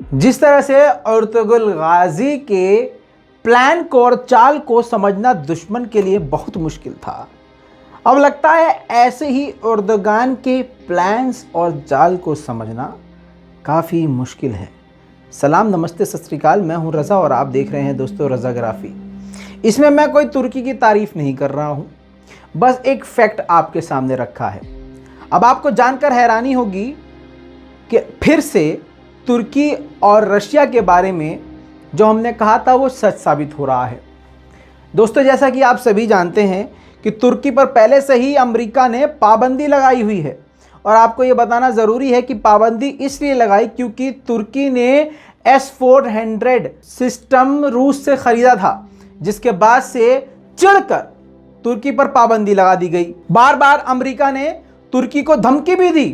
जिस तरह से अर्तुगरुल गाजी के प्लान को और चाल को समझना दुश्मन के लिए बहुत मुश्किल था, अब लगता है ऐसे ही अर्दोगान के प्लान्स और चाल को समझना काफ़ी मुश्किल है। सलाम, नमस्ते, सत श्री अकाल। मैं हूं रज़ा और आप देख रहे हैं दोस्तों रज़ाग्राफी। इसमें मैं कोई तुर्की की तारीफ़ नहीं कर रहा हूं, बस एक फैक्ट आपके सामने रखा है। अब आपको जानकर हैरानी होगी कि फिर से तुर्की और रशिया के बारे में जो हमने कहा था वो सच साबित हो रहा है। दोस्तों, जैसा कि आप सभी जानते हैं कि तुर्की पर पहले से ही अमेरिका ने पाबंदी लगाई हुई है, और आपको ये बताना ज़रूरी है कि पाबंदी इसलिए लगाई क्योंकि तुर्की ने S-400 सिस्टम रूस से ख़रीदा था, जिसके बाद से चिढ़कर तुर्की पर पाबंदी लगा दी गई। बार बार अमेरिका ने तुर्की को धमकी भी दी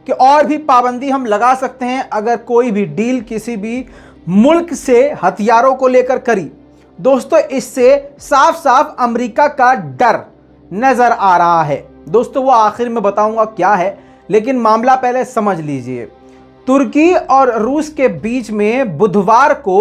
कि और भी पाबंदी हम लगा सकते हैं अगर कोई भी डील किसी भी मुल्क से हथियारों को लेकर करी। दोस्तों, इससे साफ साफ अमेरिका का डर नजर आ रहा है। दोस्तों, वो आखिर में बताऊंगा क्या है, लेकिन मामला पहले समझ लीजिए। तुर्की और रूस के बीच में बुधवार को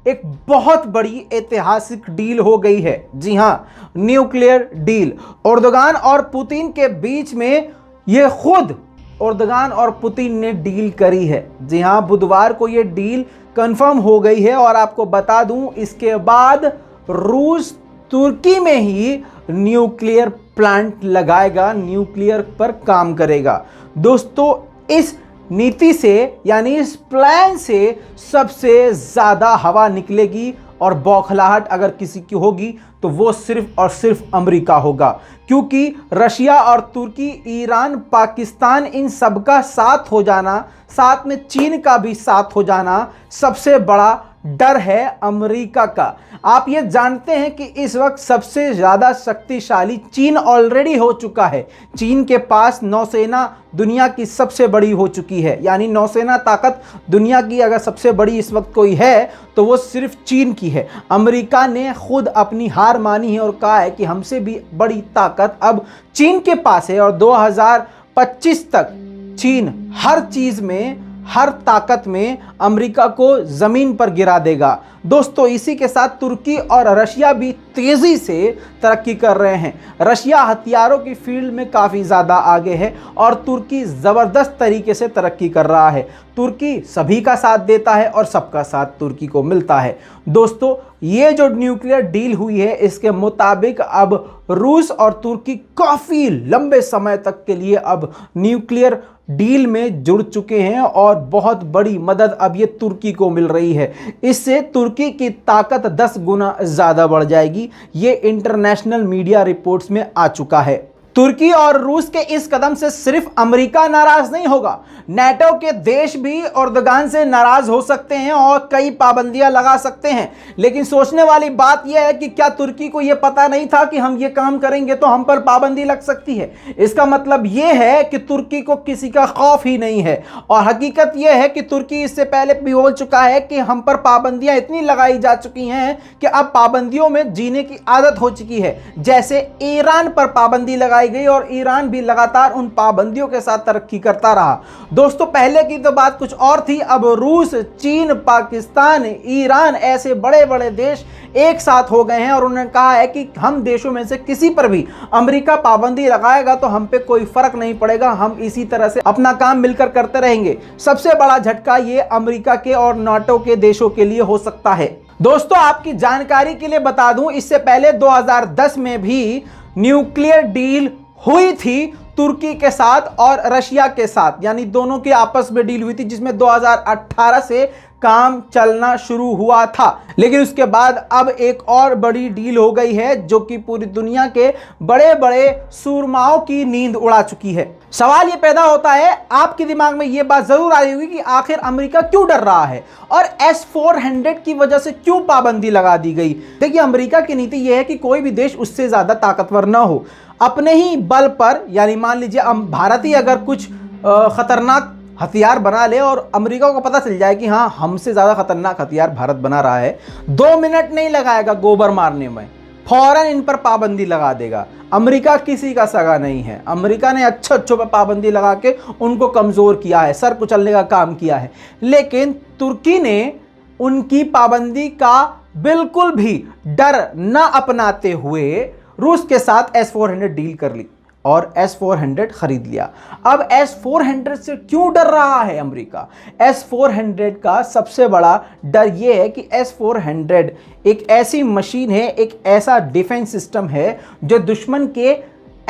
एक बहुत बड़ी ऐतिहासिक डील हो गई है। जी हां, न्यूक्लियर डील। अर्दोगान और पुतिन के बीच में ये खुद अर्दोगान और पुतिन ने डील करी है। जी हां, बुधवार को ये डील कंफर्म हो गई है। और आपको बता दूं, इसके बाद रूस तुर्की में ही न्यूक्लियर प्लांट लगाएगा, न्यूक्लियर पर काम करेगा। दोस्तों, इस नीति से यानी इस प्लान से सबसे ज़्यादा हवा निकलेगी और बौखलाहट अगर किसी की होगी तो वो सिर्फ और सिर्फ अमेरिका होगा, क्योंकि रशिया और तुर्की, ईरान, पाकिस्तान, इन सब का साथ हो जाना, साथ में चीन का भी साथ हो जाना सबसे बड़ा डर है अमेरिका का। आप ये जानते हैं कि इस वक्त सबसे ज़्यादा शक्तिशाली चीन ऑलरेडी हो चुका है। चीन के पास नौसेना दुनिया की सबसे बड़ी हो चुकी है, यानी नौसेना ताकत दुनिया की अगर सबसे बड़ी इस वक्त कोई है तो वो सिर्फ चीन की है। अमेरिका ने खुद अपनी हार मानी है और कहा है कि हमसे भी बड़ी ताकत अब चीन के पास है, और 2025 तक चीन हर चीज़ में, हर ताकत में अमेरिका को ज़मीन पर गिरा देगा। दोस्तों, इसी के साथ तुर्की और रशिया भी तेज़ी से तरक्की कर रहे हैं। रशिया हथियारों की फील्ड में काफ़ी ज़्यादा आगे है और तुर्की ज़बरदस्त तरीके से तरक्की कर रहा है। तुर्की सभी का साथ देता है और सबका साथ तुर्की को मिलता है। दोस्तों, ये जो न्यूक्लियर डील हुई है, इसके मुताबिक अब रूस और तुर्की काफ़ी लंबे समय तक के लिए अब न्यूक्लियर डील में जुड़ चुके हैं और बहुत बड़ी मदद अब ये तुर्की को मिल रही है। इससे तुर्की की ताकत 10 गुना ज़्यादा बढ़ जाएगी। ये इंटरनेशनल मीडिया रिपोर्ट्स में आ चुका है। तुर्की और रूस के इस कदम से सिर्फ अमेरिका नाराज नहीं होगा, नाटो के देश भी अर्दोगान से नाराज हो सकते हैं और कई पाबंदियां लगा सकते हैं। लेकिन सोचने वाली बात यह है कि क्या तुर्की को यह पता नहीं था कि हम ये काम करेंगे तो हम पर पाबंदी लग सकती है? इसका मतलब यह है कि तुर्की को किसी का खौफ ही नहीं है। और हकीकत यह है कि तुर्की इससे पहले भी बोल चुका है कि हम पर पाबंदियां इतनी लगाई जा चुकी हैं कि अब पाबंदियों में जीने की आदत हो चुकी है। जैसे ईरान पर पाबंदी लगाई गई और ईरान भी लगातार उन पाबंदियों के साथ तरक्की करता रहा। दोस्तों, पहले की तो बात कुछ और थी, अब रूस, चीन, पाकिस्तान, ईरान ऐसे बड़े बड़े देश एक साथ हो गए हैं और उन्होंने कहा है कि हम देशों में से किसी पर भी अमेरिका पाबंदी लगाएगा तो हम पे कोई फर्क नहीं पड़ेगा, हम इसी तरह से अपना काम मिलकर करते रहेंगे। सबसे बड़ा झटका ये अमेरिका के और नाटो के देशों के लिए हो सकता है। दोस्तों, आपकी जानकारी के लिए बता दूं, इससे पहले 2010 में भी न्यूक्लियर डील हुई थी तुर्की के साथ और रशिया के साथ, यानी दोनों के आपस में डील हुई थी, जिसमें 2018 से काम चलना शुरू हुआ था। लेकिन उसके बाद अब एक और बड़ी डील हो गई है जो कि पूरी दुनिया के बड़े बड़े सूरमाओं की नींद उड़ा चुकी है। सवाल ये पैदा होता है, आपके दिमाग में ये बात जरूर आई होगी कि आखिर अमेरिका क्यों डर रहा है और S-400 की वजह से क्यों पाबंदी लगा दी गई। देखिए, अमेरिका की नीति यह है कि कोई भी देश उससे ज्यादा ताकतवर ना हो, अपने ही बल पर, यानी मान लीजिए भारत ही अगर कुछ खतरनाक हथियार बना ले और अमेरिका को पता चल जाए कि हाँ, हमसे ज़्यादा खतरनाक हथियार भारत बना रहा है, 2 मिनट नहीं लगाएगा गोबर मारने में। फौरन इन पर पाबंदी लगा देगा। अमेरिका किसी का सगा नहीं है। अमेरिका ने अच्छों पर पाबंदी लगा के उनको कमज़ोर किया है, सर कुचलने का काम किया है। लेकिन तुर्की ने उनकी पाबंदी का बिल्कुल भी डर न अपनाते हुए रूस के साथ S-400 डील कर ली और S-400 खरीद लिया। अब S-400 से क्यों डर रहा है अमेरिका? S-400 का सबसे बड़ा डर यह है कि S-400 एक ऐसी मशीन है, एक ऐसा डिफेंस सिस्टम है जो दुश्मन के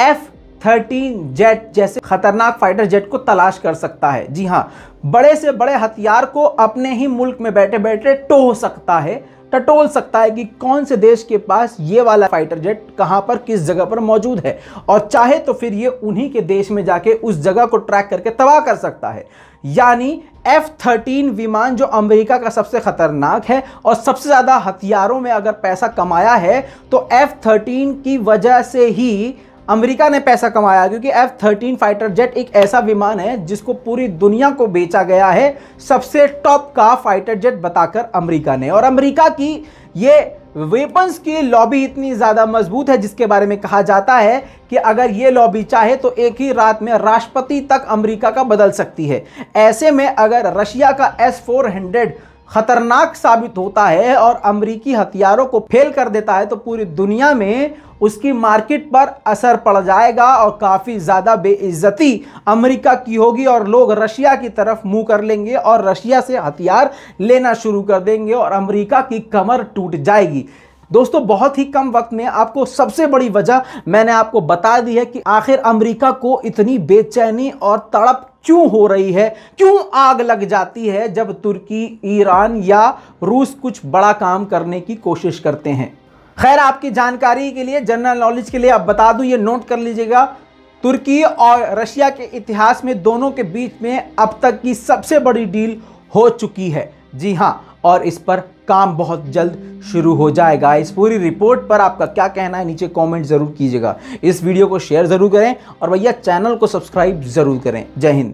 F-13 जेट जैसे खतरनाक फाइटर जेट को तलाश कर सकता है। जी हां, बड़े से बड़े हथियार को अपने ही मुल्क में बैठे बैठे टो सकता है, टटोल सकता है कि कौन से देश के पास ये वाला फाइटर जेट कहां पर किस जगह पर मौजूद है, और चाहे तो फिर ये उन्हीं के देश में जाके उस जगह को ट्रैक करके तबाह कर सकता है। यानी F-13 विमान जो अमेरिका का सबसे खतरनाक है और सबसे ज्यादा हथियारों में अगर पैसा कमाया है तो F-13 की वजह से ही अमेरिका ने पैसा कमाया, क्योंकि F-13 फाइटर जेट एक ऐसा विमान है जिसको पूरी दुनिया को बेचा गया है सबसे टॉप का फाइटर जेट बताकर अमेरिका ने। और अमेरिका की ये वेपन्स की लॉबी इतनी ज़्यादा मजबूत है जिसके बारे में कहा जाता है कि अगर ये लॉबी चाहे तो एक ही रात में राष्ट्रपति तक अमेरिका का बदल सकती है। ऐसे में अगर रशिया का S-400 खतरनाक साबित होता है और अमेरिकी हथियारों को फेल कर देता है तो पूरी दुनिया में उसकी मार्केट पर असर पड़ जाएगा और काफ़ी ज़्यादा बेइज्जती अमेरिका की होगी और लोग रशिया की तरफ मुंह कर लेंगे और रशिया से हथियार लेना शुरू कर देंगे और अमेरिका की कमर टूट जाएगी। दोस्तों, बहुत ही कम वक्त में आपको सबसे बड़ी वजह मैंने आपको बता दी है कि आखिर अमेरिका को इतनी बेचैनी और तड़प क्यों हो रही है, क्यों आग लग जाती है जब तुर्की, ईरान या रूस कुछ बड़ा काम करने की कोशिश करते हैं। खैर, आपकी जानकारी के लिए, जनरल नॉलेज के लिए आप बता दूं, ये नोट कर लीजिएगा, तुर्की और रशिया के इतिहास में दोनों के बीच में अब तक की सबसे बड़ी डील हो चुकी है। जी हां, और इस पर काम बहुत जल्द शुरू हो जाएगा। इस पूरी रिपोर्ट पर आपका क्या कहना है नीचे कमेंट जरूर कीजिएगा। इस वीडियो को शेयर जरूर करें और भैया चैनल को सब्सक्राइब जरूर करें। जय हिंद।